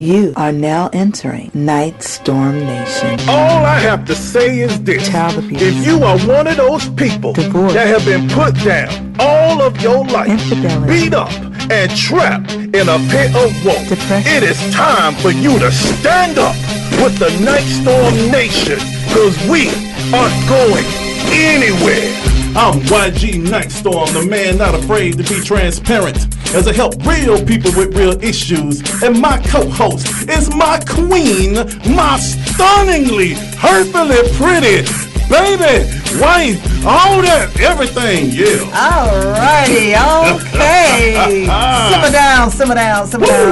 You are now entering Nightstorm Nation. All I have to say is this. Child abuse. If you are one of those people Divorce. that have been put down all of your life, Infidelity. beat up and trapped in a pit of woe, Depression. it is time for you to stand up with the Nightstorm Nation, because we aren't going anywhere. I'm YG Nyghtstorm, the man not afraid to be transparent, as I help real people with real issues. And my co-host is my queen, my stunningly, hurtfully pretty baby, wife, all that, everything, yeah. Alrighty, okay. Simmer down.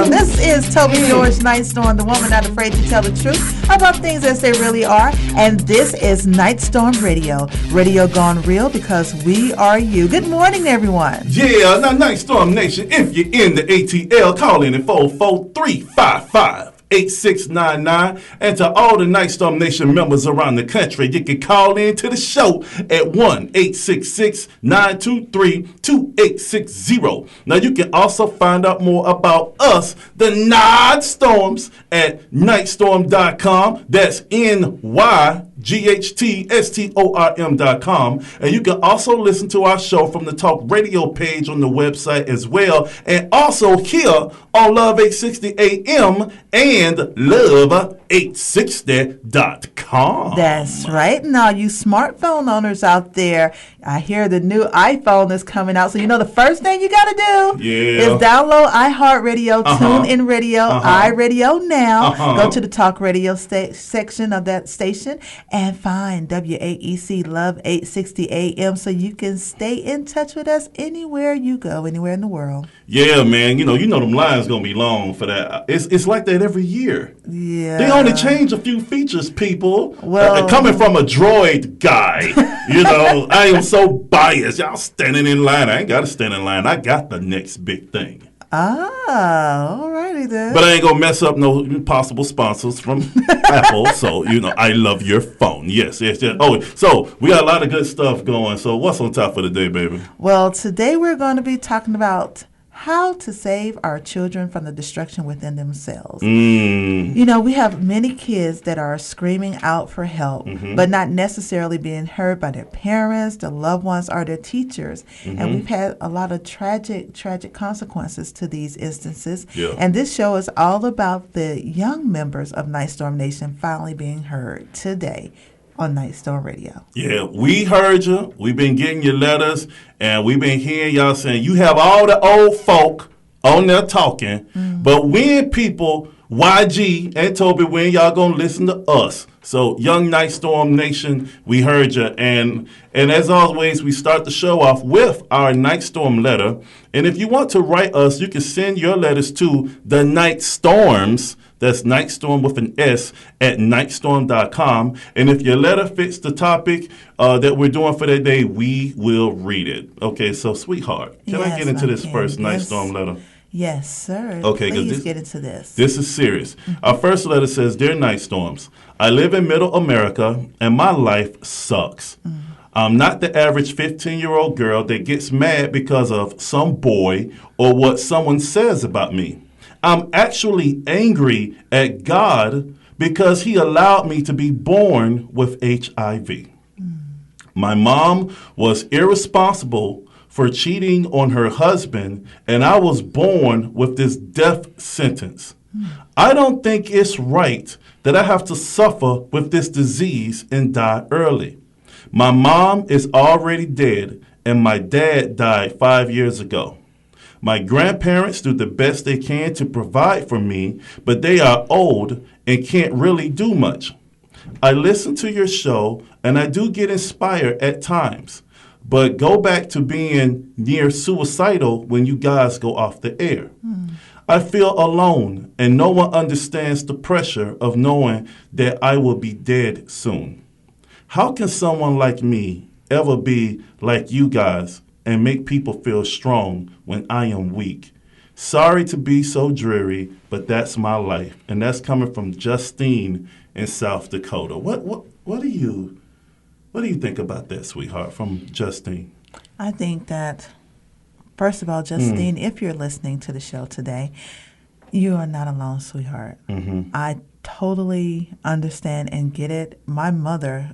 This is Toby George Nightstorm, the woman not afraid to tell the truth about things as they really are. And this is Nightstorm Radio. Radio gone real because we are you. Good morning, everyone. Yeah, now Nightstorm Nation, if you're in the ATL, call in at 44355. 8699, and to all the Nightstorm Nation members around the country, you can call in to the show at 1-866-923-2860. Now you can also find out more about us, the Nyghtstorms, at nightstorm.com. That's NYGHTSTORM.com. And you can also listen to our show from the Talk Radio page on the website as well, and also here on Love 860 AM and Love860.com. That's right. Now, you smartphone owners out there, I hear the new iPhone is coming out. So, you know, the first thing you got to do is download iHeartRadio, Tunein Radio, iRadionow. Go to the Talk Radio section of that station and find WAEC Love 860 AM so you can stay in touch with us anywhere you go, anywhere in the world. Yeah, man. You know them lines going to be long for that. It's like that every year. Yeah. They only change a few features, people. Well, coming from a Droid guy, you know, I am so biased. Y'all standing in line. I ain't got to stand in line. I got the next big thing. All righty then. But I ain't going to mess up no possible sponsors from Apple. So, you know, I love your phone. Yes. Oh, so we got a lot of good stuff going. So what's on top for the day, baby? Well, today we're going to be talking about how to save our children from the destruction within themselves. You know, we have many kids that are screaming out for help, but not necessarily being heard by their parents, their loved ones, or their teachers. And we've had a lot of tragic consequences to these instances. Yeah. And this show is all about the young members of Nightstorm Nation finally being heard today on Nightstorm Radio. Yeah, we heard you. We've been getting your letters, and we've been hearing y'all saying you have all the old folk on there talking, but when people, YG and Toby, when y'all gonna listen to us? So, young Nightstorm Nation, we heard you, and as always, we start the show off with our Nightstorm letter. And if you want to write us, you can send your letters to the Nightstorms. That's Nightstorm with an S at nightstorm.com. And if your letter fits the topic that we're doing for that day, we will read it. Okay, so sweetheart, can I get into this first Nightstorm letter? Yes, sir. Okay, please get into this. This is serious. Our first letter says, Dear Nightstorms, I live in Middle America and my life sucks. I'm not the average 15-year-old girl that gets mad because of some boy or what someone says about me. I'm actually angry at God because he allowed me to be born with HIV. My mom was irresponsible for cheating on her husband, and I was born with this death sentence. I don't think it's right that I have to suffer with this disease and die early. My mom is already dead, and my dad died 5 years ago. My grandparents do the best they can to provide for me, but they are old and can't really do much. I listen to your show, and I do get inspired at times, but go back to being near suicidal when you guys go off the air. I feel alone, and no one understands the pressure of knowing that I will be dead soon. How can someone like me ever be like you guys and make people feel strong when I am weak? Sorry to be so dreary, but that's my life. And that's coming from Justine in South Dakota. What do you think about that, sweetheart, from Justine? I think that, first of all, Justine, if you're listening to the show today, You are not alone, sweetheart. I totally understand and get it. My mother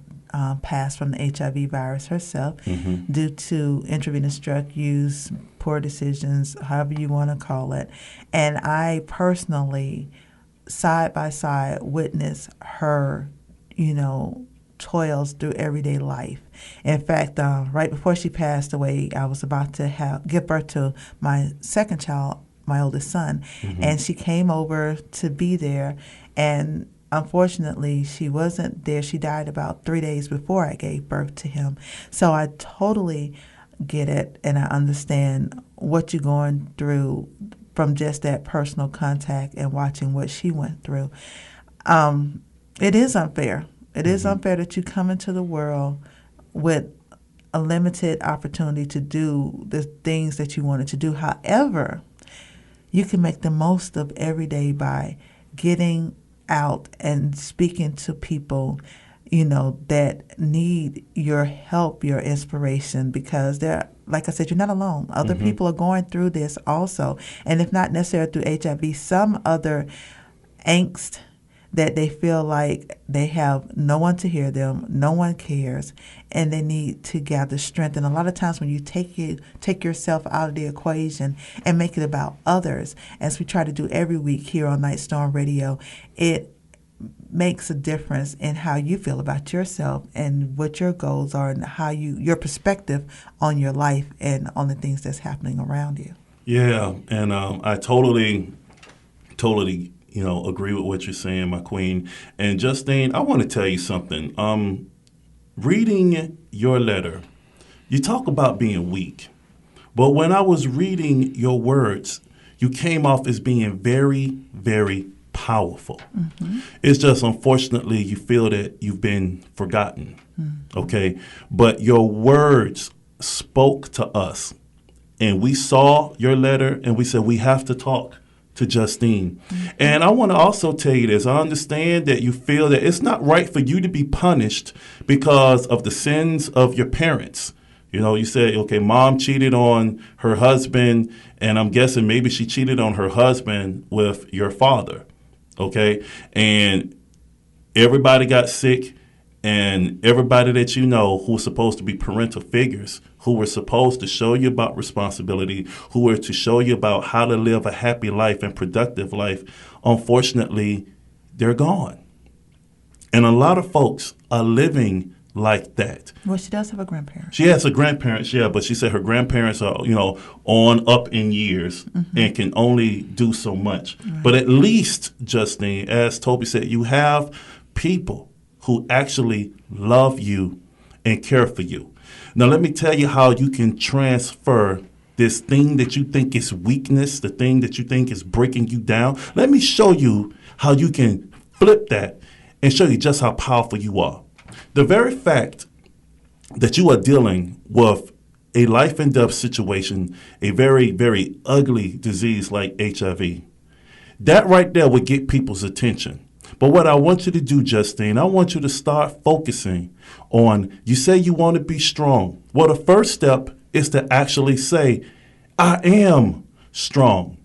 passed from the HIV virus herself due to intravenous drug use, poor decisions, however you want to call it. And I personally, side by side, witnessed her, toils through everyday life. In fact, right before she passed away, I was about to give birth to my second child, my oldest son, and she came over to be there, and unfortunately, she wasn't there. She died about 3 days before I gave birth to him. So I totally get it, and I understand what you're going through from just that personal contact and watching what she went through. It is unfair. It is unfair that you come into the world with a limited opportunity to do the things that you wanted to do. However, you can make the most of every day by getting out and speaking to people, that need your help, your inspiration, because like I said, you're not alone. Other people are going through this also. And if not necessarily through HIV, some other angst that they feel like they have no one to hear them, no one cares, and they need to gather strength. And a lot of times when you take yourself out of the equation and make it about others, as we try to do every week here on Nyghtstorm Radio, it makes a difference in how you feel about yourself and what your goals are and how your perspective on your life and on the things that's happening around you. Yeah, and I totally agree with what you're saying, my queen. And Justine, I want to tell you something. Reading your letter, you talk about being weak. But when I was reading your words, you came off as being very, very powerful. It's just, unfortunately, you feel that you've been forgotten. Okay? But your words spoke to us. And we saw your letter and we said, we have to talk to Justine. And I want to also tell you this. I understand that you feel that it's not right for you to be punished because of the sins of your parents. You said, okay, mom cheated on her husband, and I'm guessing maybe she cheated on her husband with your father. Okay? And everybody got sick, and everybody that you know who was supposed to be parental figures, who were supposed to show you about responsibility, who were to show you about how to live a happy life and productive life, unfortunately, they're gone. And a lot of folks are living like that. Well, she does have a grandparent. She has a grandparent, yeah, but she said her grandparents are, on up in years and can only do so much. Right. But at least, Justine, as Toby said, you have people who actually love you and care for you. Now, let me tell you how you can transfer this thing that you think is weakness, the thing that you think is breaking you down. Let me show you how you can flip that and show you just how powerful you are. The very fact that you are dealing with a life and death situation, a very, very ugly disease like HIV, that right there would get people's attention. But what I want you to do, Justine, I want you to start focusing on, you say you want to be strong. Well, the first step is to actually say, I am strong.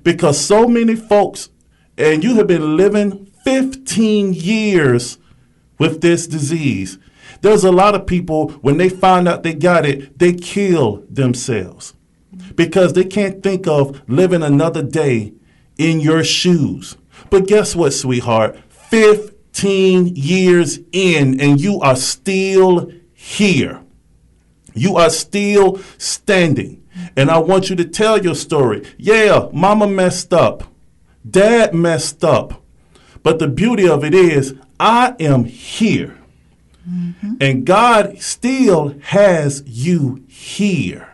Because so many folks, and you have been living 15 years with this disease. There's a lot of people, when they find out they got it, they kill themselves because they can't think of living another day in your shoes. But guess what, sweetheart? 15 years in, and you are still here. You are still standing. And I want you to tell your story. Yeah, mama messed up. Dad messed up. But the beauty of it is, I am here. And God still has you here.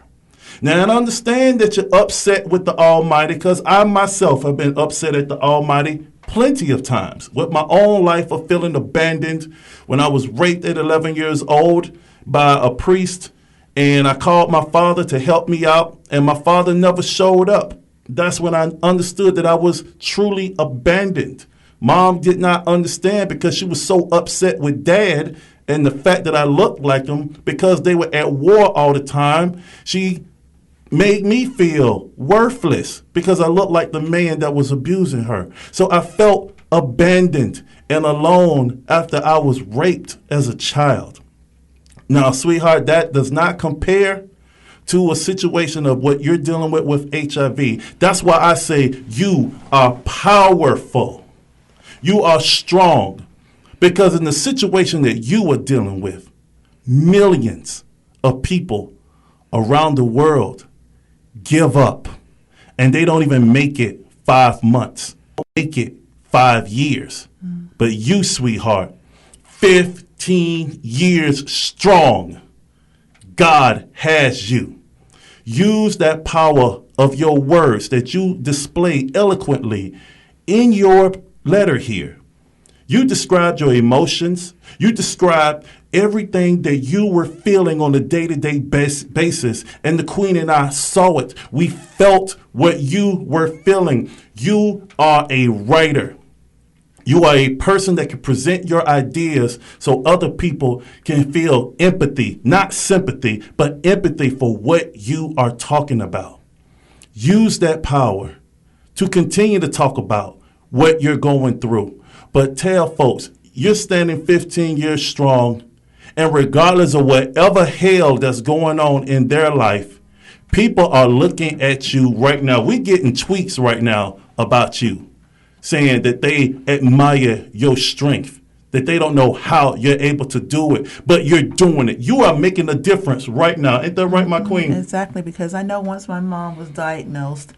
Now, I understand that you're upset with the Almighty, because I myself have been upset at the Almighty plenty of times with my own life of feeling abandoned when I was raped at 11 years old by a priest, and I called my father to help me out, and my father never showed up. That's when I understood that I was truly abandoned. Mom did not understand because she was so upset with Dad and the fact that I looked like him because they were at war all the time. She made me feel worthless because I looked like the man that was abusing her. So I felt abandoned and alone after I was raped as a child. Now, sweetheart, that does not compare to a situation of what you're dealing with HIV. That's why I say you are powerful. You are strong. Because in the situation that you are dealing with, millions of people around the world give up. And they don't even make it 5 months. Make it 5 years. But you, sweetheart, 15 years strong. God has you. Use that power of your words that you display eloquently in your letter here. You described your emotions. You described everything that you were feeling on a day-to-day basis. And the Queen and I saw it. We felt what you were feeling. You are a writer. You are a person that can present your ideas so other people can feel empathy, not sympathy, but empathy for what you are talking about. Use that power to continue to talk about what you're going through. But tell folks, you're standing 15 years strong, and regardless of whatever hell that's going on in their life, people are looking at you right now. We're getting tweets right now about you, saying that they admire your strength, that they don't know how you're able to do it, but you're doing it. You are making a difference right now. Ain't that right, my queen? Exactly, because I know once my mom was diagnosed,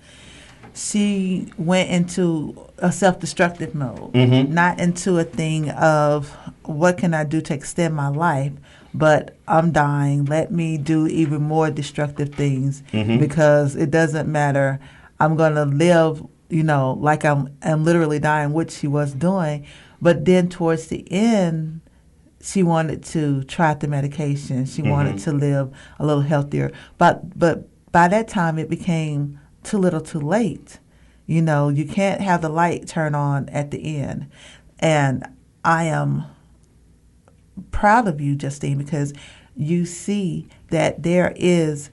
she went into a self-destructive mode, not into a thing of what can I do to extend my life, but I'm dying. Let me do even more destructive things because it doesn't matter. I'm going to live, like I'm literally dying, which she was doing. But then towards the end, she wanted to try the medication. She wanted to live a little healthier. But by that time, it became too little too late. You can't have the light turn on at the end. And I am proud of you, Justine, because you see that there is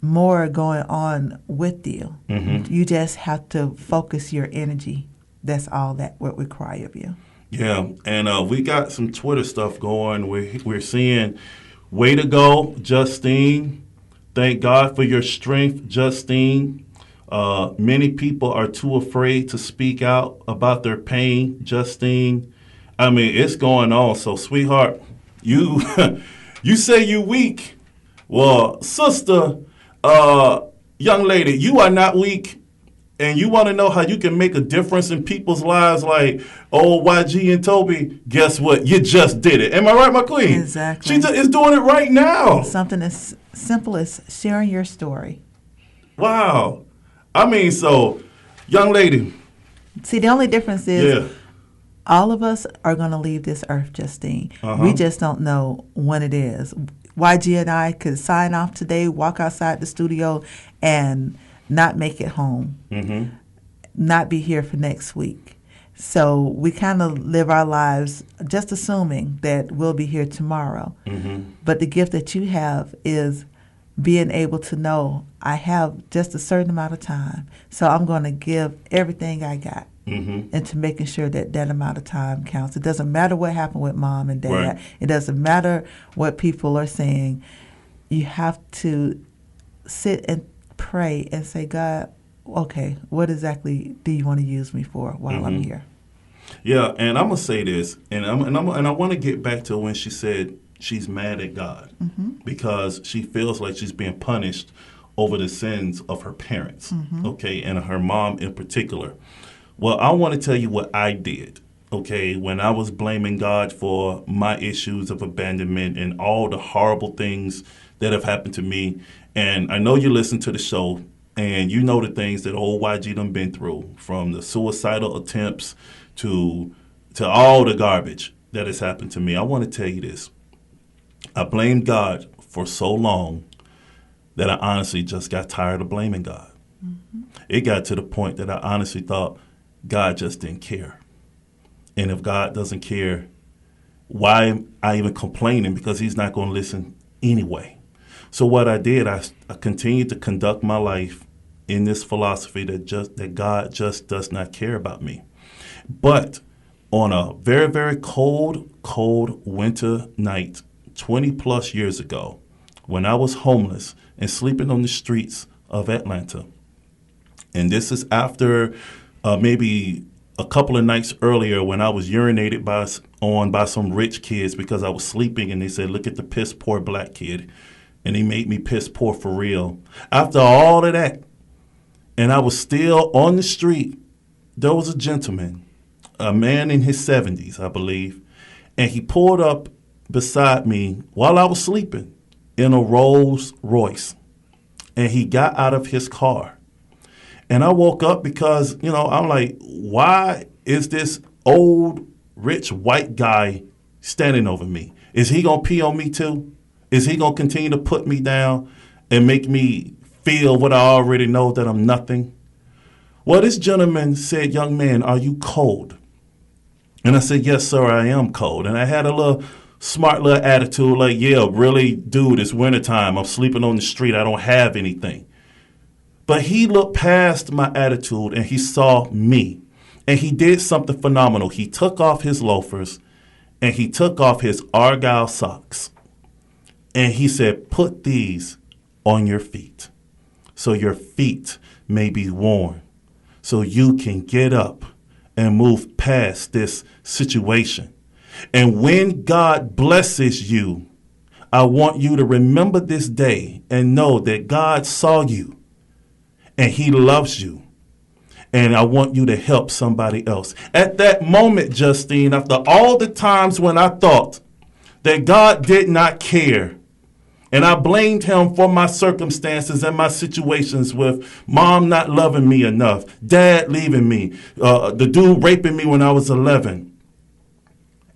more going on with you. You just have to focus your energy. That's all that would require of you. Yeah, and we got some Twitter stuff going. We're seeing, way to go, Justine. Thank God for your strength, Justine. Many people are too afraid to speak out about their pain, Justine. I mean, it's going on. So, sweetheart, you you say you weak. Well, sister, young lady, you are not weak. And you want to know how you can make a difference in people's lives like, YG and Toby, guess what? You just did it. Am I right, my queen? Exactly. She is doing it right now. Something as simple as sharing your story. Wow. I mean, so, young lady. See, the only difference is all of us are going to leave this earth, Justine. We just don't know when it is. YG and I could sign off today, walk outside the studio, and not make it home, not be here for next week. So we kind of live our lives just assuming that we'll be here tomorrow. But the gift that you have is being able to know I have just a certain amount of time. So I'm going to give everything I got into making sure that that amount of time counts. It doesn't matter what happened with mom and dad. Right. It doesn't matter what people are saying. You have to sit and pray and say, God, okay, what exactly do you want to use me for while I'm here? Yeah, and I'm gonna say this, and I want to get back to when she said she's mad at God because she feels like she's being punished over the sins of her parents, okay, and her mom in particular. Well, I want to tell you what I did, okay, when I was blaming God for my issues of abandonment and all the horrible things that have happened to me. And I know you listen to the show, and you know the things that old YG done been through, from the suicidal attempts to all the garbage that has happened to me. I want to tell you this. I blamed God for so long that I honestly just got tired of blaming God. It got to the point that I honestly thought God just didn't care. And if God doesn't care, why am I even complaining? Because he's not going to listen anyway. So what I did, I continued to conduct my life in this philosophy that God just does not care about me. But on a very, very cold winter night, 20 plus years ago, when I was homeless and sleeping on the streets of Atlanta, and this is after maybe a couple of nights earlier when I was urinated by some rich kids because I was sleeping, and they said, look at the piss poor black kid. And he made me piss poor for real. After all of that, and I was still on the street, there was a gentleman, a man in his 70s, I believe, and he pulled up beside me while I was sleeping in a Rolls Royce. And he got out of his car. And I woke up because, I'm like, why is this old, rich, white guy standing over me? Is he going to pee on me too? Is he going to continue to put me down and make me feel what I already know, that I'm nothing? Well, this gentleman said, young man, are you cold? And I said, yes, sir, I am cold. And I had a smart little attitude like, yeah, really, dude, it's wintertime. I'm sleeping on the street. I don't have anything. But he looked past my attitude and he saw me. And he did something phenomenal. He took off his loafers and he took off his Argyle socks. And he said, put these on your feet so your feet may be warm, so you can get up and move past this situation. And when God blesses you, I want you to remember this day and know that God saw you and he loves you. And I want you to help somebody else. At that moment, Justine, after all the times when I thought that God did not care, and I blamed him for my circumstances and my situations with mom not loving me enough, dad leaving me, the dude raping me when I was 11.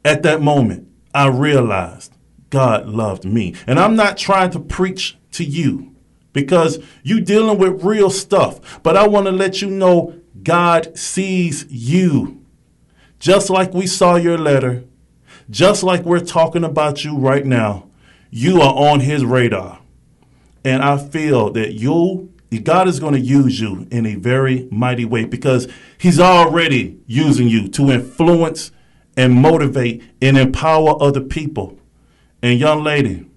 At that moment, I realized God loved me. And I'm not trying to preach to you because you're dealing with real stuff. But I want to let you know God sees you. Just like we saw your letter, just like we're talking about you right now. You are on his radar. And I feel that God is going to use you in a very mighty way because he's already using you to influence and motivate and empower other people. And young lady,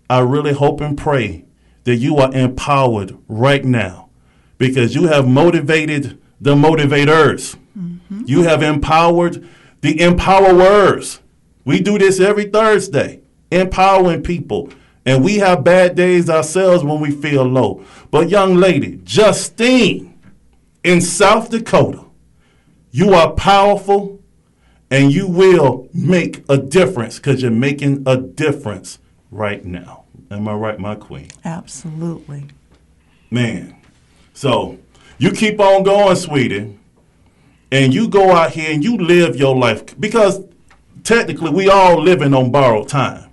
I really hope and pray that you are empowered right now because you have motivated the motivators. Mm-hmm. You have empowered the empowerers. We do this every Thursday. Empowering people. And we have bad days ourselves when we feel low. But young lady, Justine in South Dakota, you are powerful and you will make a difference because you're making a difference right now. Am I right, my queen? Absolutely. Man, so you keep on going, sweetie, and you go out here and you live your life because technically we all living on borrowed time.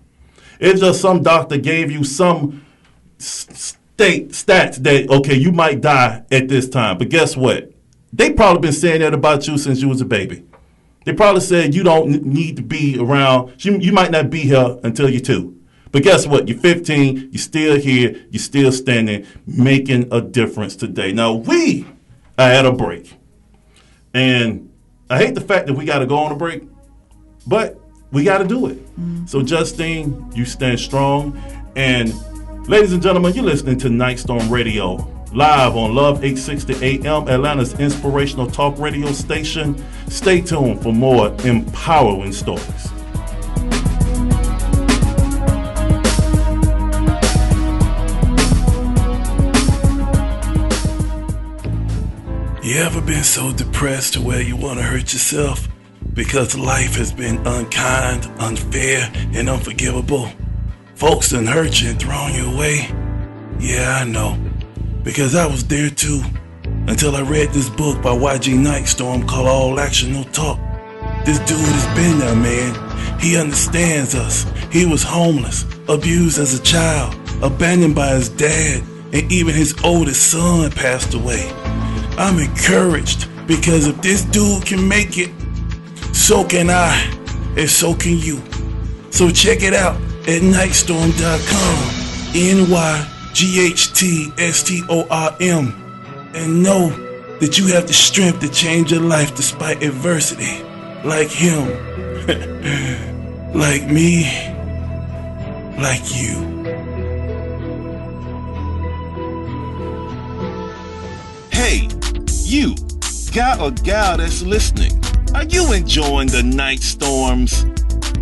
It's just some doctor gave you some stats that, okay, you might die at this time. But guess what? They probably been saying that about you since you was a baby. They probably said you don't need to be around. You might not be here until you're 2. But guess what? You're 15. You're still here. You're still standing, making a difference today. Now, we are at a break. And I hate the fact that we got to go on a break. But we got to do it. Mm-hmm. So, Justine, you stand strong. And, ladies and gentlemen, you're listening to Nyghtstorm Radio, live on Love 860 AM, Atlanta's inspirational talk radio station. Stay tuned for more empowering stories. You ever been so depressed to where you want to hurt yourself? Because life has been unkind, unfair, and unforgivable. Folks done hurt you and thrown you away. Yeah, I know. Because I was there too. Until I read this book by NYGHTSTORM called All Action No Talk. This dude has been there, man. He understands us. He was homeless, abused as a child, abandoned by his dad, and even his oldest son passed away. I'm encouraged because if this dude can make it, so can I, and so can you. So check it out at Nyghtstorm.com. NYGHTSTORM, and know that you have the strength to change your life despite adversity, like him, like me, like you. Hey, you, guy or gal that's listening, are you enjoying the night storms?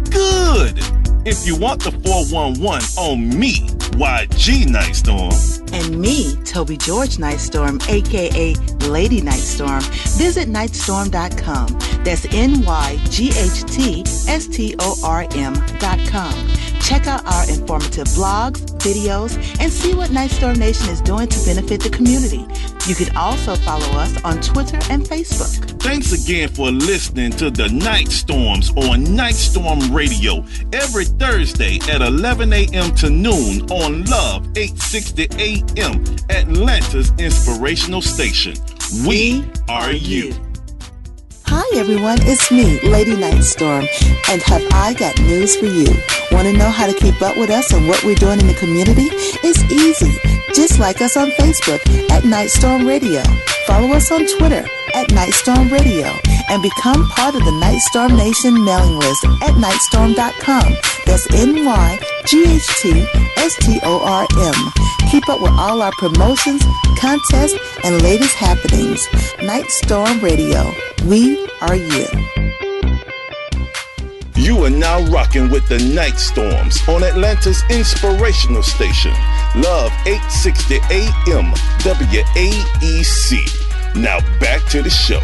Good! If you want the 411 on me, YG Nightstorm, And me, Toby George Nightstorm, a.k.a. Lady Nightstorm, visit Nyghtstorm.com. That's NYGHTSTORM.com. Check out our informative blogs, videos, and see what Nightstorm Nation is doing to benefit the community. You can also follow us on Twitter and Facebook. thanks again for listening to the Night Storms on Nyghtstorm Radio every Thursday at 11 a.m. to noon on Love 860 a.m. Atlanta's inspirational station. We are you. Hi everyone, it's me, Lady Nightstorm, and have I got news for you. Want to know how to keep up with us and what we're doing in the community? It's easy. Just like us on Facebook at Nyghtstorm Radio. Follow us on Twitter at Nyghtstorm Radio and become part of the Nyghtstorm Nation mailing list at Nyghtstorm.com. That's NYGHTSTORM. Keep up with all our promotions, contests, and latest happenings. Nyghtstorm Radio. We are you. You are now rocking with the Night Storms on Atlanta's inspirational station, Love 860 AM WAEC. Now back to the show.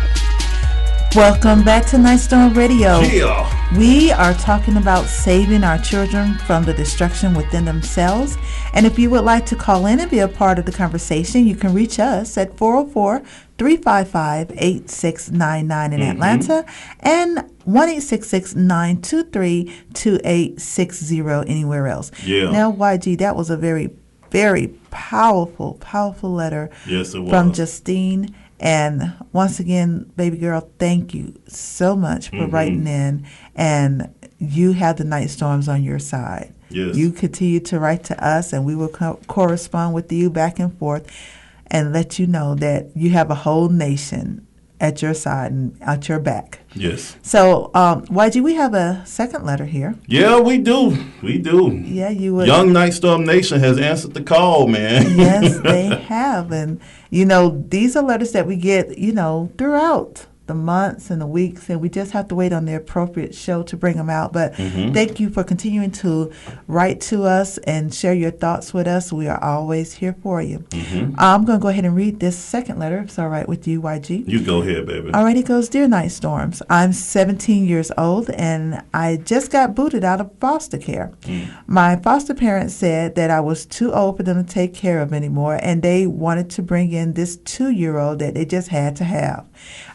Welcome back to Nyghtstorm Radio. Yeah. We are talking about saving our children from the destruction within themselves. And if you would like to call in and be a part of the conversation, you can reach us at 404-355-8699 in Atlanta and 1-866-923-2860 anywhere else. Yeah. Now, YG, that was a very, very powerful letter Yes, it was. from Justine. And once again, baby girl, thank you so much for writing in. And you have the Night Storms on your side. Yes. You continue to write to us, and we will correspond with you back and forth and let you know that you have a whole nation at your side and at your back. Yes. So, YG, we have a second letter here. Yeah, we do. We do. Yeah, you would. Young Nightstorm Nation has answered the call, man. Yes, they have. And, you know, these are letters that we get, you know, throughout the months and the weeks, and we just have to wait on the appropriate show to bring them out. But thank you for continuing to write to us and share your thoughts with us. We are always here for you. I'm going to go ahead and read this second letter, if it's all right with you, YG. You go ahead, baby. All right, it goes, Dear Night Storms, I'm 17 years old, and I just got booted out of foster care. My foster parents said that I was too old for them to take care of anymore, and they wanted to bring in this 2-year-old that they just had to have.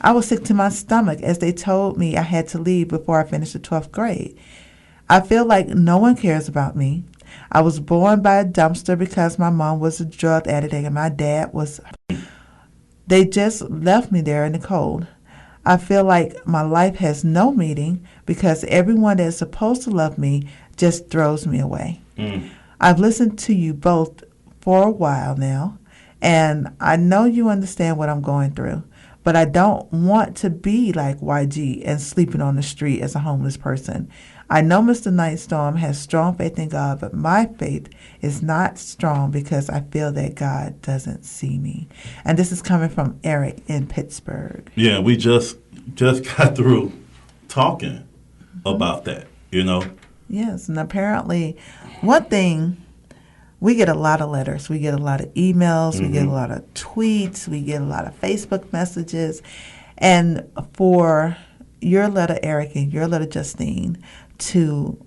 I was sick to my stomach as they told me I had to leave before I finished the 12th grade. I feel like no one cares about me. I was born by a dumpster because my mom was a drug addict and my dad was... They just left me there in the cold. I feel like my life has no meaning because everyone that's supposed to love me just throws me away. I've listened to you both for a while now, and I know you understand what I'm going through. But I don't want to be like YG and sleeping on the street as a homeless person. I know Mr. Nightstorm has strong faith in God, but my faith is not strong because I feel that God doesn't see me. And this is coming from Eric in Pittsburgh. Yeah, we just got through talking about that, you know. Yes, and apparently one thing, we get a lot of letters. We get a lot of emails. We get a lot of tweets. We get a lot of Facebook messages. And for your letter, Eric, and your letter, Justine, to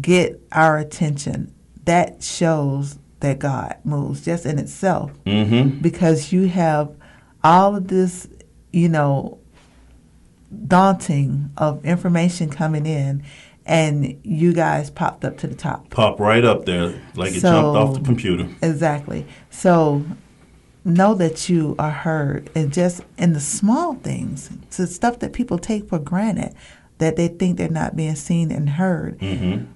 get our attention, that shows that God moves just in itself. Because you have all of this, you know, daunting of information coming in, and you guys popped up to the top. Pop right up there like it jumped off the computer. Exactly. So know that you are heard, and just in the small things, the stuff that people take for granted, that they think they're not being seen and heard.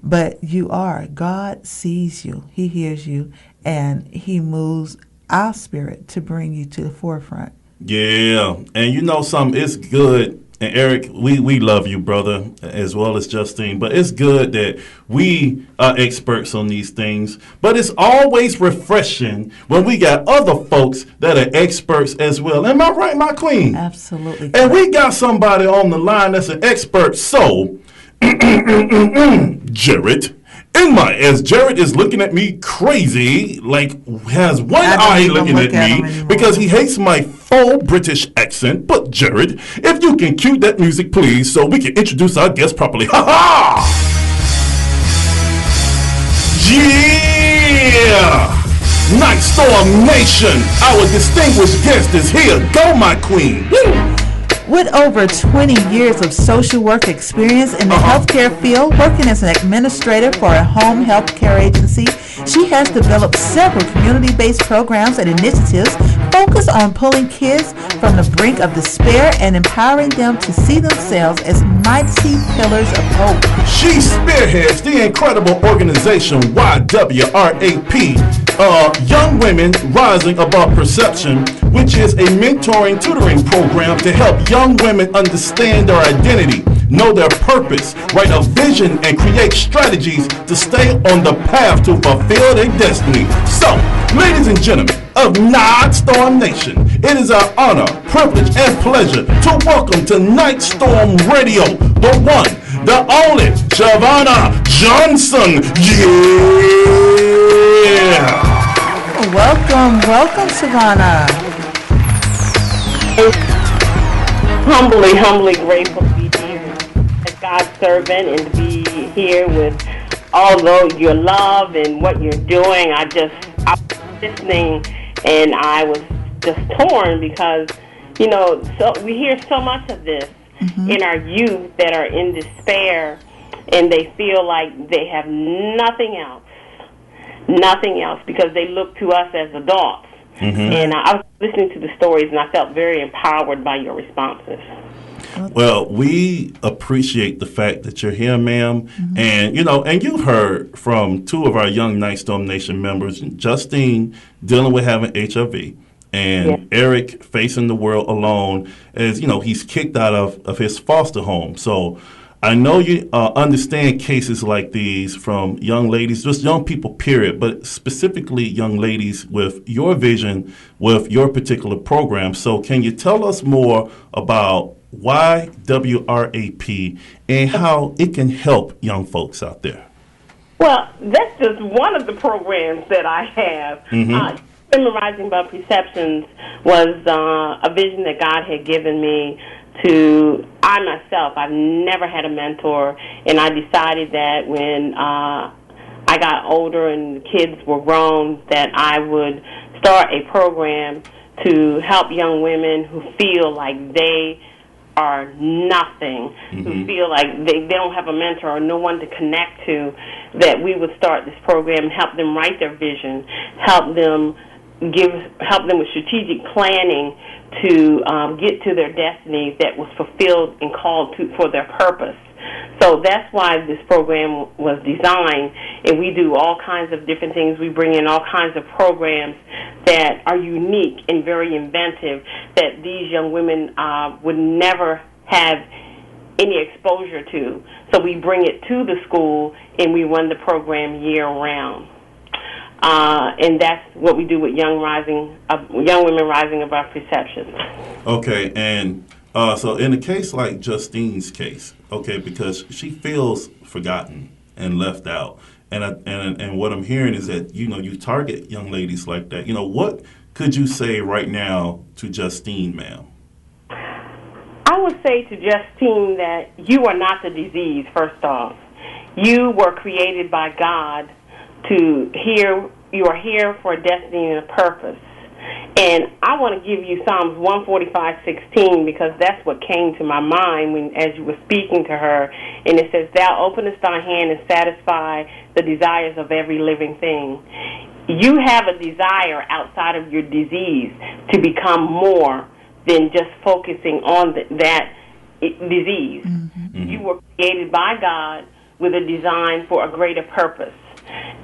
But you are. God sees you. He hears you. And he moves our spirit to bring you to the forefront. Yeah. And you know something, it's good. And Eric, we love you, brother, as well as Justine. But it's good that we are experts on these things. But it's always refreshing when we got other folks that are experts as well. Am I right, my queen? Absolutely. And we got somebody on the line that's an expert. So, Jared. As Jared is looking at me crazy, like has one eye looking at me because he hates my full British accent. But Jared, if you can cue that music, please, so we can introduce our guest properly. Ha ha! Yeah! Nyghtstorm Nation, our distinguished guest is here. Go, my queen. Woo! With over 20 years of social work experience in the healthcare field, working as an administrator for a home health care agency, she has developed several community-based programs and initiatives focused on pulling kids from the brink of despair and empowering them to see themselves as mighty pillars of hope. She spearheads the incredible organization YWRAP, Young Women Rising Above Perception, which is a mentoring tutoring program to help young women understand their identity, know their purpose, write a vision, and create strategies to stay on the path to fulfill their destiny. So, ladies and gentlemen of Nyghtstorm Nation, it is our honor, privilege, and pleasure to welcome to Nyghtstorm Radio, the one, the only, Chevonna Johnson. Yeah! Welcome, Chevonna. Humbly grateful to be here as God's servant and to be here with all of your love and what you're doing. I was listening and I was just torn because, you know, so we hear so much of this in our youth that are in despair and they feel like they have nothing else because they look to us as adults. And I was listening to the stories, and I felt very empowered by your responses. Well, we appreciate the fact that you're here, ma'am. And, you know, and you've heard from two of our young Nyghtstorm Nation members, Justine dealing with having HIV, and Eric facing the world alone as, you know, he's kicked out of his foster home. So I know you understand cases like these from young ladies, just young people, period, but specifically young ladies with your vision, with your particular program. So can you tell us more about YWRAP and how it can help young folks out there? Well, that's just one of the programs that I have. Memorizing Above Perceptions was a vision that God had given me I've never had a mentor, and I decided that when I got older and the kids were grown that I would start a program to help young women who feel like they are nothing, who feel like they don't have a mentor or no one to connect to, that we would start this program and help them write their vision, help them with strategic planning to get to their destiny that was fulfilled and called for their purpose. So that's why this program was designed, and we do all kinds of different things. We bring in all kinds of programs that are unique and very inventive that these young women would never have any exposure to. So we bring it to the school, and we run the program year-round. And that's what we do with young women rising above perceptions. Okay, and so in a case like Justine's case, okay, because she feels forgotten and left out, and what I'm hearing is that, you know, you target young ladies like that. You know, what could you say right now to Justine, ma'am? I would say to Justine that you are not the disease, first off. You were created by God you are here for a destiny and a purpose. And I want to give you Psalms 145:16 because that's what came to my mind as you were speaking to her. And it says, "Thou openest thy hand and satisfy the desires of every living thing." You have a desire outside of your disease to become more than just focusing on that disease. You were created by God with a design for a greater purpose.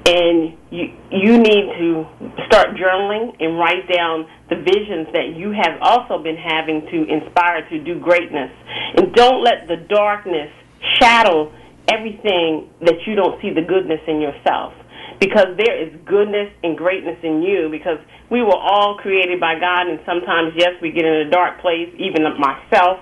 And you need to start journaling and write down the visions that you have also been having to inspire to do greatness. And don't let the darkness shadow everything that you don't see the goodness in yourself. Because there is goodness and greatness in you, because we were all created by God, and sometimes, yes, we get in a dark place, even myself,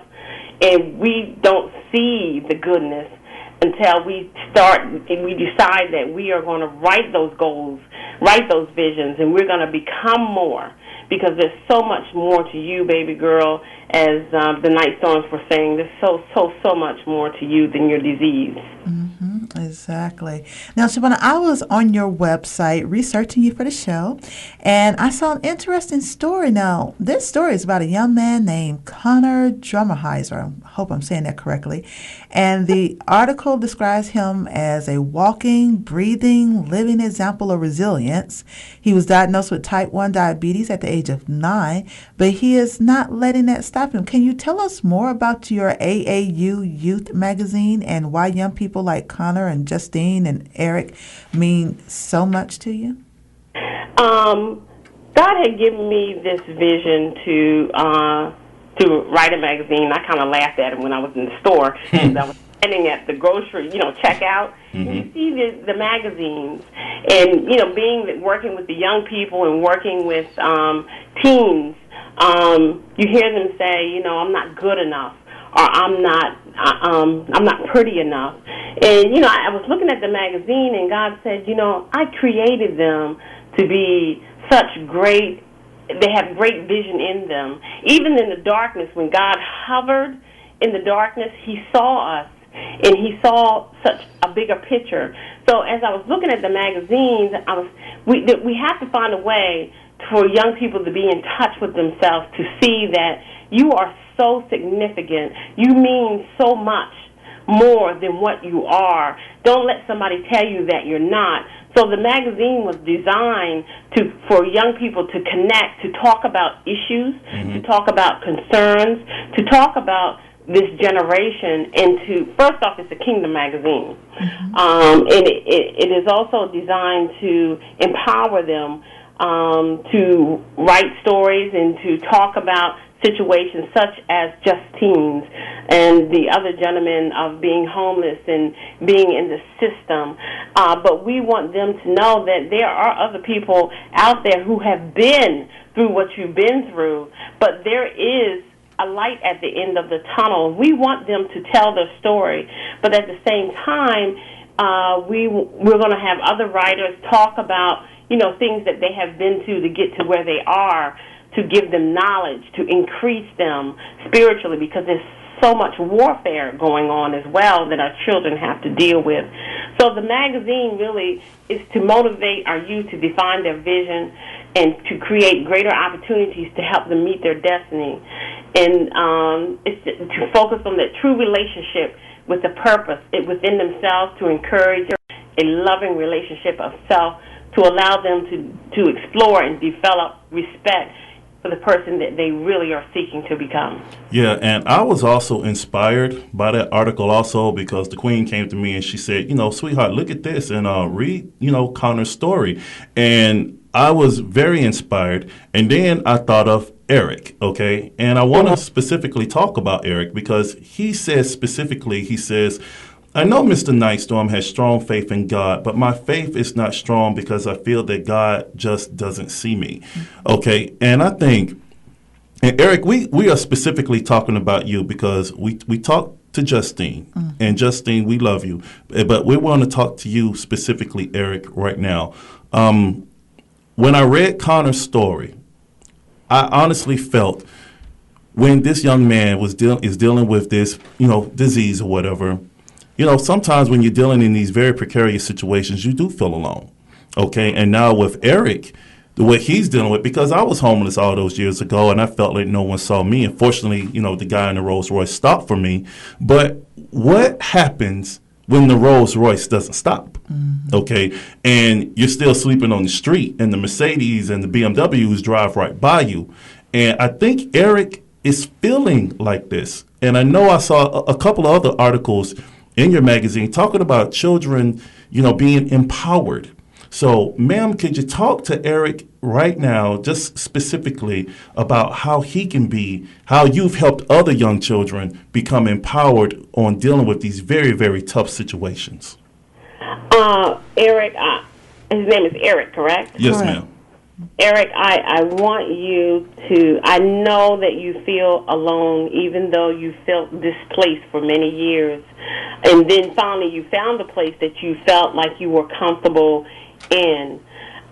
and we don't see the goodness until we decide that we are going to write those goals, write those visions, and we're going to become more, because there's so much more to you, baby girl, as the Nyghtstorms were saying. There's so much more to you than your disease. Exactly. Now, Chevonna, I was on your website researching you for the show, and I saw an interesting story. Now, this story is about a young man named Connor Drummerheiser. I hope I'm saying that correctly. And the article describes him as a walking, breathing, living example of resilience. He was diagnosed with type 1 diabetes at the age of 9, but he is not letting that stop him. Can you tell us more about your AAU Youth magazine and why young people like Connor and Justine and Eric mean so much to you? God had given me this vision to write a magazine. I kind of laughed at him when I was in the store. I was standing at the grocery, checkout. And you see the magazines, and working with the young people and working with teens. You hear them say, I'm not good enough, or I'm not pretty enough. And I was looking at the magazine, and God said, I created them to be such great. They have great vision in them. Even in the darkness, when God hovered in the darkness, He saw us, and He saw such a bigger picture. So as I was looking at the magazines, we have to find a way for young people to be in touch with themselves, to see that you are so significant. You mean so much more than what you are. Don't let somebody tell you that you're not. So the magazine was designed for young people to connect, to talk about issues, to talk about concerns, to talk about this generation, and first off, it's a Kingdom magazine. And it is also designed to empower them to write stories and to talk about situations such as Justine and the other gentleman of being homeless and being in the system. But we want them to know that there are other people out there who have been through what you've been through, but there is a light at the end of the tunnel. We want them to tell their story, but at the same time, we're going to have other writers talk about things that they have been to get to where they are, to give them knowledge, to increase them spiritually, because there's so much warfare going on as well that our children have to deal with. So the magazine really is to motivate our youth to define their vision and to create greater opportunities to help them meet their destiny. And it's to focus on that true relationship with the purpose within themselves, to encourage a loving relationship of self, to allow them to explore and develop respect for the person that they really are seeking to become. Yeah, and I was also inspired by that article also, because the Queen came to me and she said, sweetheart, look at this and read, Connor's story. And I was very inspired. And then I thought of Eric, okay? And I want to specifically talk about Eric, because he says specifically, I know Mr. Nyghtstorm has strong faith in God, but my faith is not strong because I feel that God just doesn't see me. Okay, and I think, and Eric, we are specifically talking about you because we talked to Justine, and Justine, we love you, but we want to talk to you specifically, Eric, right now. When I read Connor's story, I honestly felt when this young man is dealing with this, disease or whatever, sometimes when you're dealing in these very precarious situations, you do feel alone, okay? And now with Eric, what he's dealing with, because I was homeless all those years ago, and I felt like no one saw me. And fortunately, the guy in the Rolls Royce stopped for me. But what happens when the Rolls Royce doesn't stop, okay? And you're still sleeping on the street, and the Mercedes and the BMWs drive right by you. And I think Eric is feeling like this. And I know I saw a couple of other articles in your magazine talking about children, being empowered. So, ma'am, could you talk to Eric right now, just specifically about how you've helped other young children become empowered on dealing with these very, very tough situations? Eric, his name is Eric, correct? Yes, ma'am. Eric, I want you to, I know that you feel alone, even though you felt displaced for many years. And then finally you found a place that you felt like you were comfortable in.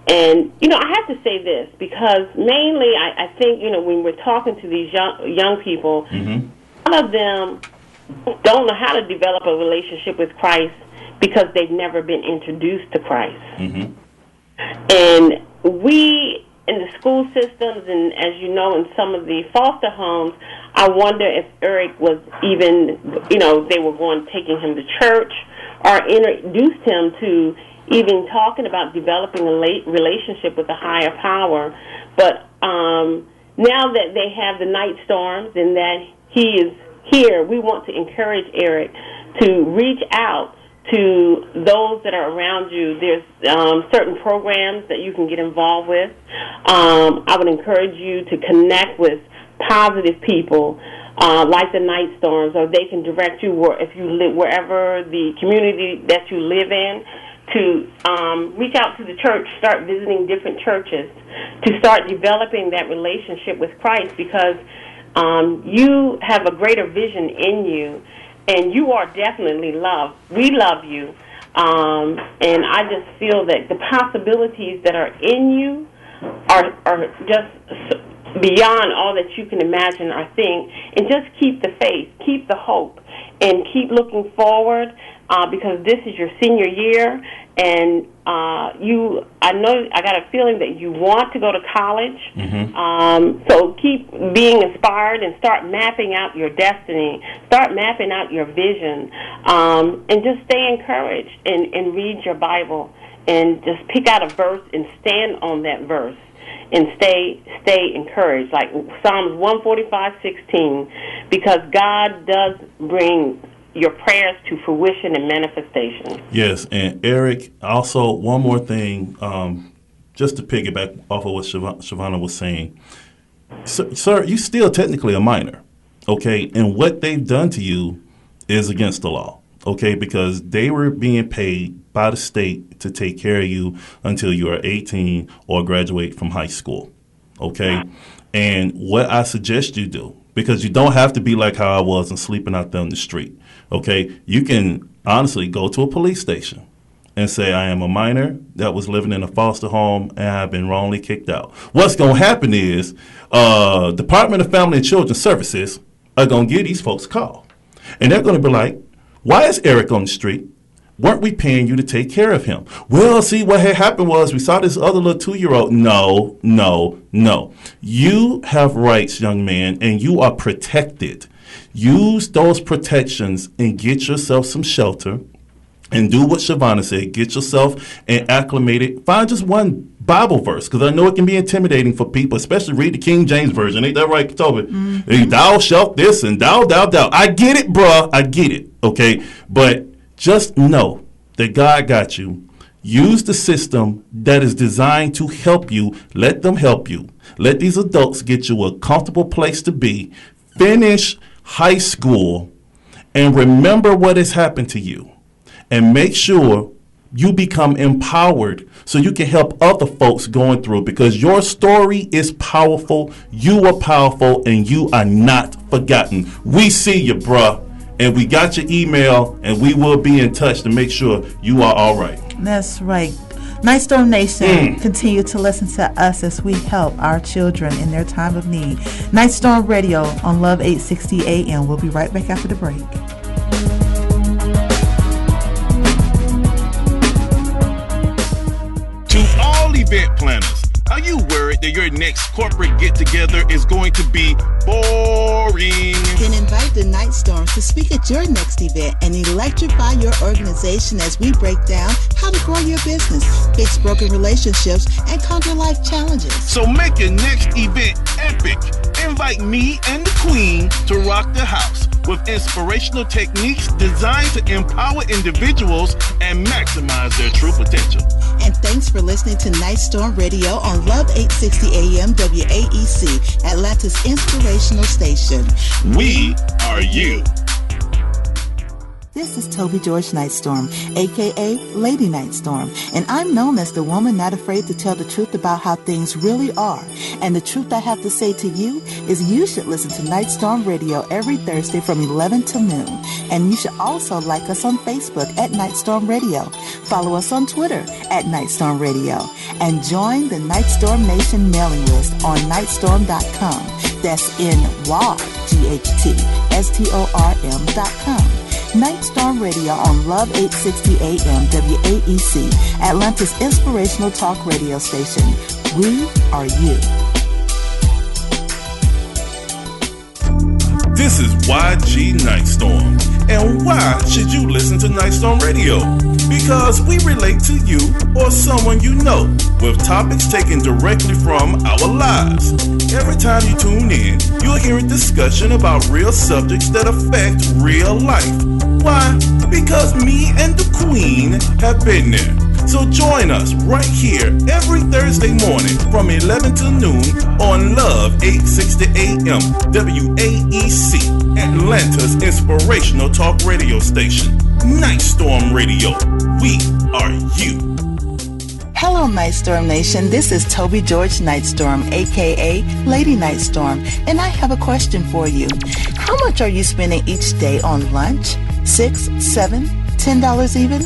And, I have to say this, because mainly I think, when we're talking to these young people, a lot of them don't know how to develop a relationship with Christ because they've never been introduced to Christ. And we, in the school systems, and as you know, in some of the foster homes, I wonder if Eric was even, they were taking him to church or introduced him to even talking about developing a relationship with a higher power. But now that they have the Nyghtstorms and that he is here, we want to encourage Eric to reach out to those that are around you. There's certain programs that you can get involved with. I would encourage you to connect with positive people like the Nyghtstorms, or they can direct you if you live wherever the community that you live in, to reach out to the church, start visiting different churches, to start developing that relationship with Christ, because you have a greater vision in you, and you are definitely loved. We love you, and I just feel that the possibilities that are in you are just beyond all that you can imagine or think. And just keep the faith, keep the hope, and keep looking forward, because this is your senior year, and I know, I got a feeling that you want to go to college. So keep being inspired and start mapping out your destiny, start mapping out your vision, and just stay encouraged and read your Bible, and just pick out a verse and stand on that verse and stay encouraged, like Psalms 145:16, because God does bring your prayers to fruition and manifestation. Yes, and Eric, also one more thing, just to piggyback off of what Chevonna was saying. Sir, you're still technically a minor, okay? And what they've done to you is against the law, okay? Because they were being paid by the state to take care of you until you are 18 or graduate from high school, okay? And what I suggest you do, because you don't have to be like how I was and sleeping out there on the street, okay? You can honestly go to a police station and say, I am a minor that was living in a foster home and I've been wrongly kicked out. What's going to happen is Department of Family and Children Services are going to give these folks a call. And they're going to be like, why is Eric on the street? Weren't we paying you to take care of him? Well, see, what had happened was we saw this other little 2-year-old. No. You have rights, young man, and you are protected. Use those protections and get yourself some shelter, and do what Chevonna said. Get yourself and acclimated. Find just one Bible verse, because I know it can be intimidating for people, especially read the King James Version. Ain't that right, Toby? Thou shalt this and thou. I get it, bruh. I get it, okay? But just know that God got you. Use the system that is designed to help you. Let them help you. Let these adults get you a comfortable place to be. Finish high school and remember what has happened to you. And make sure you become empowered so you can help other folks going through, because your story is powerful. You are powerful, and you are not forgotten. We see you, bruh. And we got your email, and we will be in touch to make sure you are all right. That's right. Nyghtstorm Nation, continue to listen to us as we help our children in their time of need. Nyghtstorm Radio on Love 860 AM. We'll be right back after the break. To all event planners, are you worried that your next corporate get-together is going to be boring. Then invite the Nyghtstorms to speak at your next event and electrify your organization as we break down how to grow your business, fix broken relationships, and conquer life challenges. So make your next event epic. Invite me and the Queen to rock the house with inspirational techniques designed to empower individuals and maximize their true potential. And thanks for listening to Nyghtstorm Radio on Love 860 AM WAEC, Atlanta's inspirational station. We are you. This is Toby George Nyghtstorm, a.k.a. Lady Nyghtstorm, and I'm known as the woman not afraid to tell the truth about how things really are. And the truth I have to say to you is you should listen to Nyghtstorm Radio every Thursday from 11 to noon. And you should also like us on Facebook at Nyghtstorm Radio. Follow us on Twitter at Nyghtstorm Radio. And join the Nyghtstorm Nation mailing list on Nyghtstorm.com. That's NYGHTSTORM.com. Nyghtstorm Radio on Love 860 AM WAEC, Atlanta's inspirational talk radio station. We are you. This is YG Nyghtstorm. And why should you listen to Nyghtstorm Radio? Because we relate to you or someone you know with topics taken directly from our lives. Every time you tune in, you'll hear a discussion about real subjects that affect real life. Why? Because me and the Queen have been there. So join us right here every Thursday morning from 11 to noon on Love 860 AM WAEC, Atlanta's inspirational talk radio station. Nyghtstorm Radio. We are you. Hello, Nyghtstorm Nation. This is Toby George Nyghtstorm, a.k.a. Lady Nyghtstorm, and I have a question for you. How much are you spending each day on lunch? $6, $7, $10 even?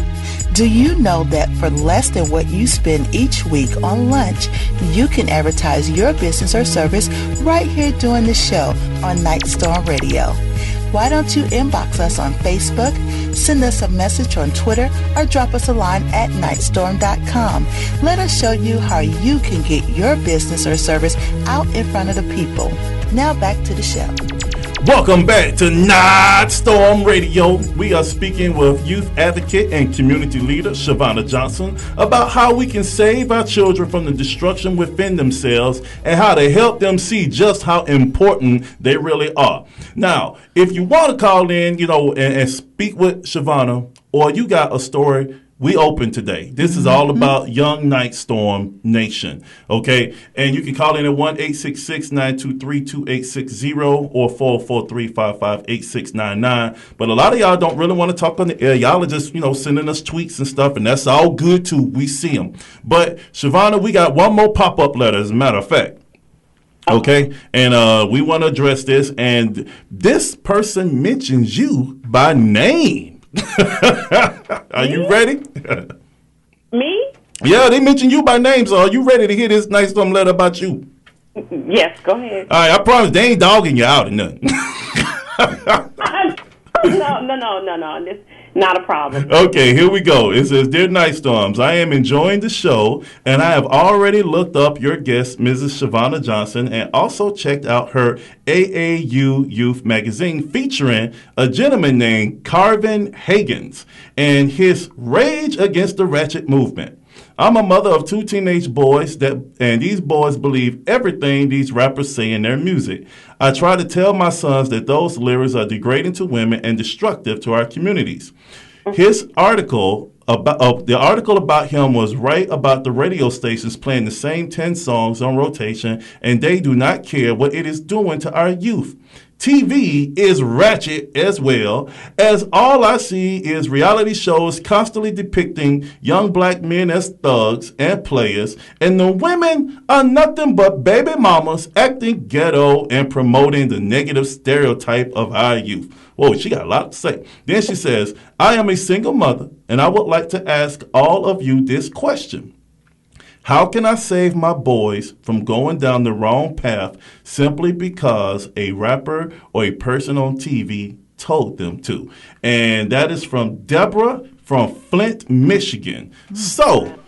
Do you know that for less than what you spend each week on lunch, you can advertise your business or service right here doing the show on Nyghtstorm Radio? Why don't you inbox us on Facebook, send us a message on Twitter, or drop us a line at Nyghtstorm.com. Let us show you how you can get your business or service out in front of the people. Now back to the show. Welcome back to Nyghtstorm Radio. We are speaking with youth advocate and community leader Chevonna Johnson about how we can save our children from the destruction within themselves and how to help them see just how important they really are. Now, if you want to call in, and speak with Chevonna, or you got a story, we open today. This is all about Young Nyghtstorm Nation, okay? And you can call in at 1-866-923-2860 or 443-55-8699. But a lot of y'all don't really want to talk on the air. Y'all are just, sending us tweets and stuff, and that's all good, too. We see them. But, Chevonna, we got one more pop-up letter, as a matter of fact. Okay? And we want to address this. And this person mentions you by name. Are you ready? Me? Yeah, they mentioned you by name, so are you ready to hear this Nyghtstorm letter about you? Yes, go ahead. All right, I promise they ain't dogging you out or nothing. No. This not a problem. Okay, here we go. It says, Dear Nyghtstorms, I am enjoying the show, and I have already looked up your guest, Mrs. Chevonna Johnson, and also checked out her AAU Youth magazine featuring a gentleman named Carvin Higgins and his rage against the ratchet movement. I'm a mother of 2 teenage boys, and these boys believe everything these rappers say in their music. I try to tell my sons that those lyrics are degrading to women and destructive to our communities. The article about him was right about the radio stations playing the same 10 songs on rotation, and they do not care what it is doing to our youth. TV is ratchet as well, as all I see is reality shows constantly depicting young black men as thugs and players, and the women are nothing but baby mamas acting ghetto and promoting the negative stereotype of our youth. Whoa, she got a lot to say. Then she says, I am a single mother, and I would like to ask all of you this question. How can I save my boys from going down the wrong path simply because a rapper or a person on TV told them to? And that is from Deborah from Flint, Michigan. So,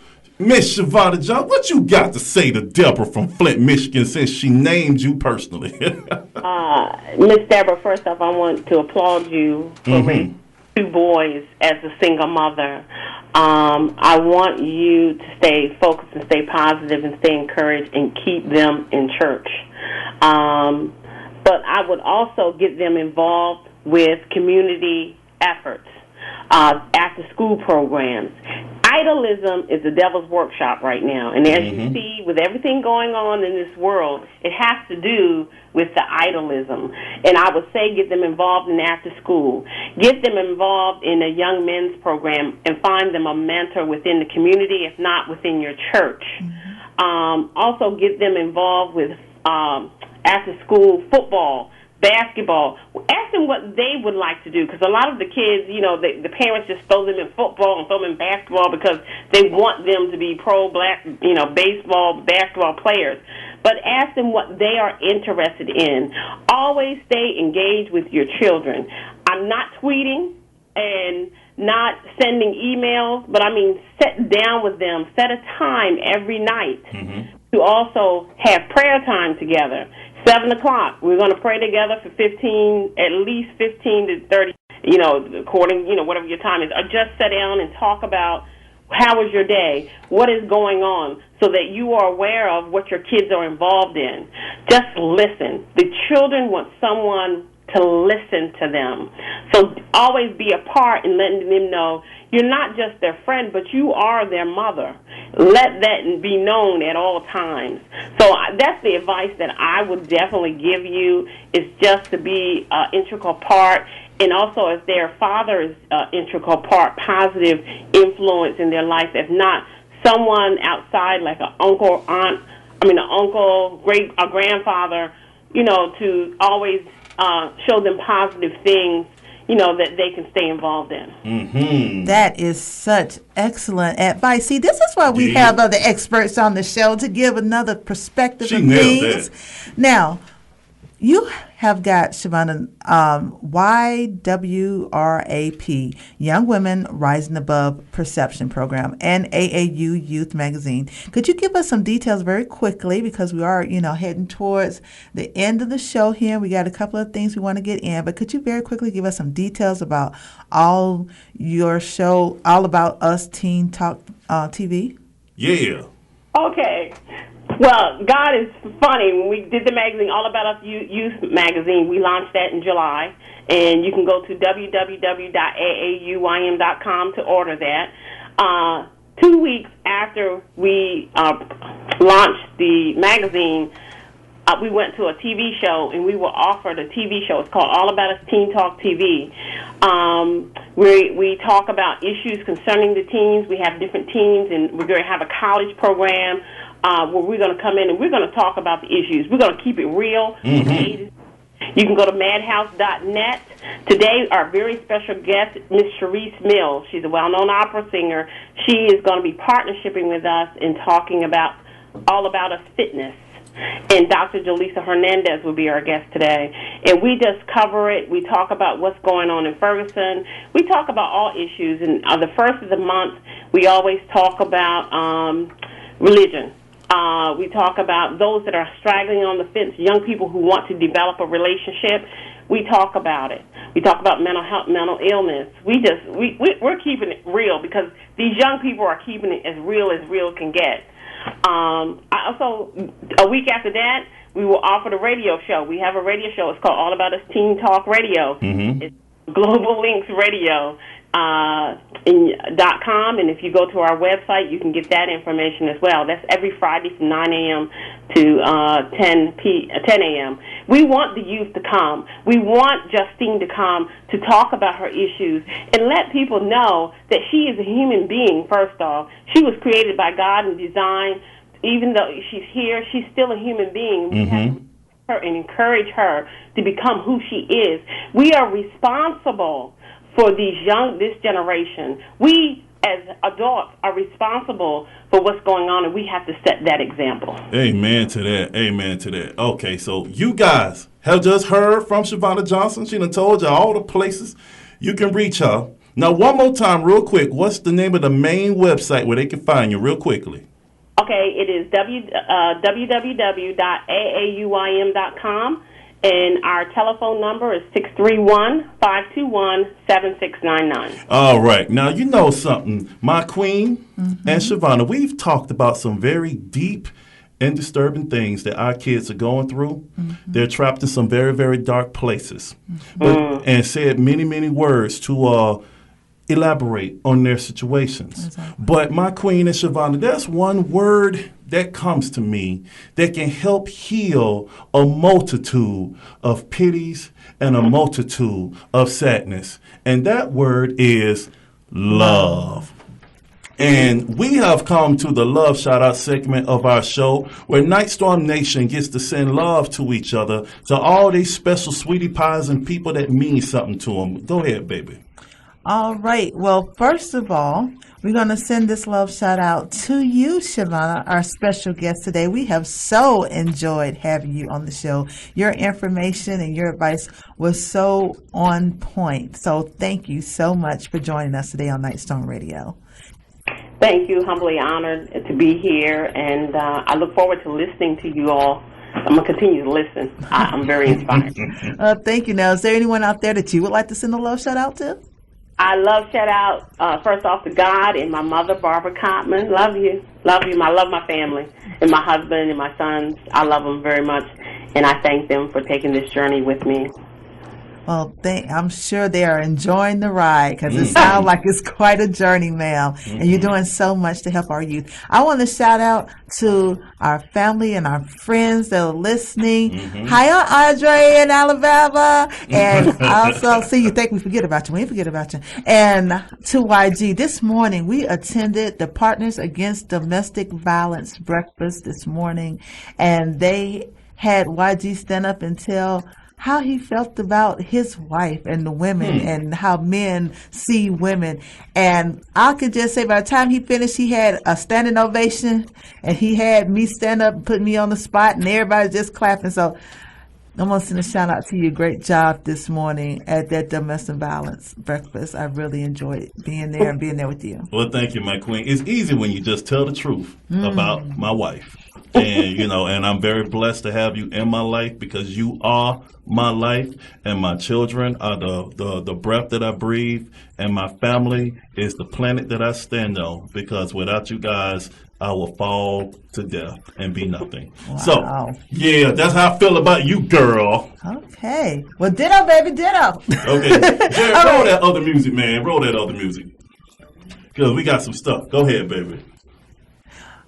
Miss Chevonna Johnson, what you got to say to Deborah from Flint, Michigan, since she named you personally? Miss Deborah, first off, I want to applaud you for raising 2 boys as a single mother. I want you to stay focused and stay positive and stay encouraged and keep them in church. But I would also get them involved with community efforts, after-school programs. Idolism is the devil's workshop right now. And as you see, with everything going on in this world, it has to do with the idolism. And I would say get them involved in after-school. Get them involved in a young men's program and find them a mentor within the community, if not within your church. Also get them involved with after-school football, basketball. Ask them what they would like to do, because a lot of the kids, the parents just throw them in football and throw them in basketball because they want them to be baseball, basketball players. But ask them what they are interested in. Always stay engaged with your children. I'm not tweeting and not sending emails, but I mean sit down with them. Set a time every night to also have prayer time together. 7 o'clock, we're going to pray together for at least 15 to 30, according, whatever your time is. Or just sit down and talk about how was your day, what is going on, so that you are aware of what your kids are involved in. Just listen. The children want someone to listen to them. So always be a part in letting them know you're not just their friend, but you are their mother. Let that be known at all times. So that's the advice that I would definitely give you, is just to be an integral part. And also, if their father is an integral part, positive influence in their life. If not, someone outside, like an uncle, a grandfather, to always show them positive things, that they can stay involved in. That is such excellent advice. See, this is why we have other experts on the show, to give another perspective of things. Now, you have got, Chevonna, YWRAP, Young Women Rising Above Perception Program, and AAU Youth Magazine. Could you give us some details very quickly, because we are, heading towards the end of the show here. We got a couple of things we want to get in, but could you very quickly give us some details about all your show, All About Us Teen Talk TV? Yeah. Okay. Well, God is funny. When we did the magazine, All About Us Youth Magazine, we launched that in July, and you can go to www.aauym.com to order that. 2 weeks after we launched the magazine, we went to a TV show, and we were offered a TV show. It's called All About Us Teen Talk TV. We talk about issues concerning the teens. We have different teens, and we're going to have a college program where we're going to come in and we're going to talk about the issues. We're going to keep it real. You can go to madhouse.net. Today, our very special guest, Miss Cherise Mills. She's a well-known opera singer. She is going to be partnershiping with us in talking about All About Us Fitness. And Dr. Jaleesa Hernandez will be our guest today. And we just cover it. We talk about what's going on in Ferguson. We talk about all issues. And the first of the month, we always talk about religion. We talk about those that are straggling on the fence, young people who want to develop a relationship. We talk about it. We talk about mental health, mental illness. We're keeping it real, because these young people are keeping it as real can get. Also, a week after that, we will offer the radio show. We have a radio show. It's called All About Us Teen Talk Radio. It's Global Links Radio. .com, and if you go to our website, you can get that information as well. That's every Friday from 9 a.m. to 10 a.m. We want the youth to come. We want Justine to come to talk about her issues and let people know that she is a human being, first off. She was created by God and designed. Even though she's here, she's still a human being. We have to her and encourage her to become who she is. We are responsible for this generation. We, as adults, are responsible for what's going on, and we have to set that example. Amen to that. Amen to that. Okay, so you guys have just heard from Chevonna Johnson. She done told you all the places you can reach her. Now, one more time, real quick, what's the name of the main website where they can find you real quickly? Okay, it is www.aaUIM.com, and our telephone number is 631-521-7699. All right. Now, you know something, my queen and Chevonna, we've talked about some very deep and disturbing things that our kids are going through. They're trapped in some very, very dark places, and said many, many words to elaborate on their situations. Exactly. But my queen and Chevonna, there's one word that comes to me that can help heal a multitude of pities and a multitude of sadness. And that word is love. And we have come to the love shout-out segment of our show where Nyghtstorm Nation gets to send love to each other, to all these special sweetie pies and people that mean something to them. Go ahead, baby. All right. Well, first of all, we're going to send this love shout-out to you, Chevonna, our special guest today. We have so enjoyed having you on the show. Your information and your advice was so on point. So thank you so much for joining us today on Nyghtstorm Radio. Thank you. Humbly honored to be here, and I look forward to listening to you all. I'm going to continue to listen. I'm very inspired. Thank you. Now, is there anyone out there that you would like to send a love shout-out to? I love shout out, first off, to God and my mother, Barbara Cotman. Love you. Love you. I love my family and my husband and my sons. I love them very much, and I thank them for taking this journey with me. Well, I'm sure they are enjoying the ride because it sounds like it's quite a journey, ma'am. And you're doing so much to help our youth. I want to shout out to our family and our friends that are listening. Hi, Andre in Alabama. And I also see you think we forget about you. We ain't forget about you. And to YG, this morning we attended the Partners Against Domestic Violence breakfast this morning. And they had YG stand up and tell how he felt about his wife and the women and how men see women. And I could just say by the time he finished, he had a standing ovation and he had me stand up and put me on the spot and everybody just clapping. So I'm going to send a shout out to you. Great job this morning at that domestic violence breakfast. I really enjoyed being there and being there with you. Well, thank you, my queen. It's easy when you just tell the truth about my wife. And, you know, and I'm very blessed to have you in my life because you are my life, and my children are the breath that I breathe, and my family is the planet that I stand on, because without you guys, I will fall to death and be nothing. Wow. So, yeah, that's how I feel about you, girl. Okay. Well, ditto, baby, ditto. Okay. Jerry, roll that other music, man. Roll that other music. Because we got some stuff. Go ahead, baby.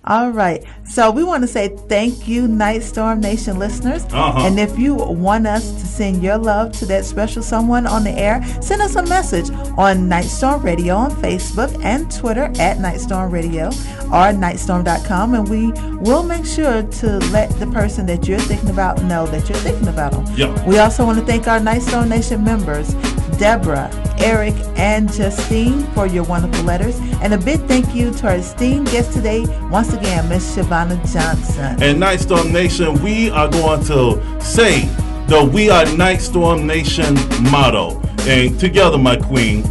All right. So we want to say thank you, Nyghtstorm Nation listeners. And if you want us to send your love to that special someone on the air, send us a message on Nyghtstorm Radio on Facebook and Twitter at Nyghtstorm Radio or Nyghtstorm.com. And we will make sure to let the person that you're thinking about know that you're thinking about them. Yeah. We also want to thank our Nyghtstorm Nation members, Deborah, Eric, and Justine, for your wonderful letters. And a big thank you to our esteemed guest today, once again, Miss Chevonna Johnson. And Nyghtstorm Nation, we are going to say the We Are Nyghtstorm Nation motto. And together, my queen,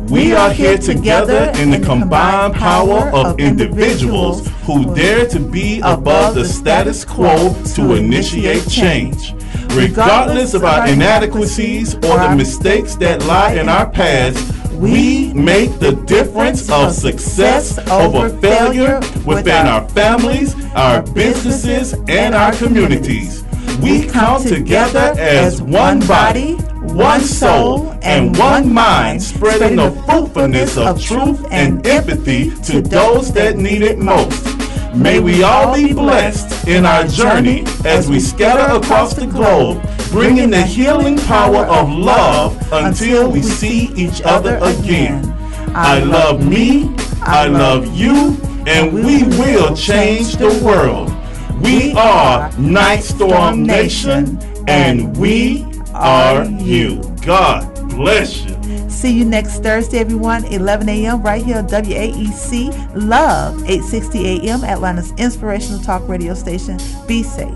we are here together in the combined power of individuals who dare to be above the status quo to initiate change. Regardless of our inadequacies or the mistakes that lie in our past, we make the difference of success over failure within our families, our businesses, and our communities. We come together as one body, one soul, and one mind, spreading the fruitfulness of truth and empathy to those that need it most. May we all be blessed in our journey as we scatter across the globe, bringing the healing power of love until we see each other again. I love me, I love you, and we will change the world. We are Nyghtstorm Nation, and we are you. God bless you. See you next Thursday, everyone, 11 a.m. right here on WAEC Love, 860 a.m. Atlanta's inspirational talk radio station. Be safe.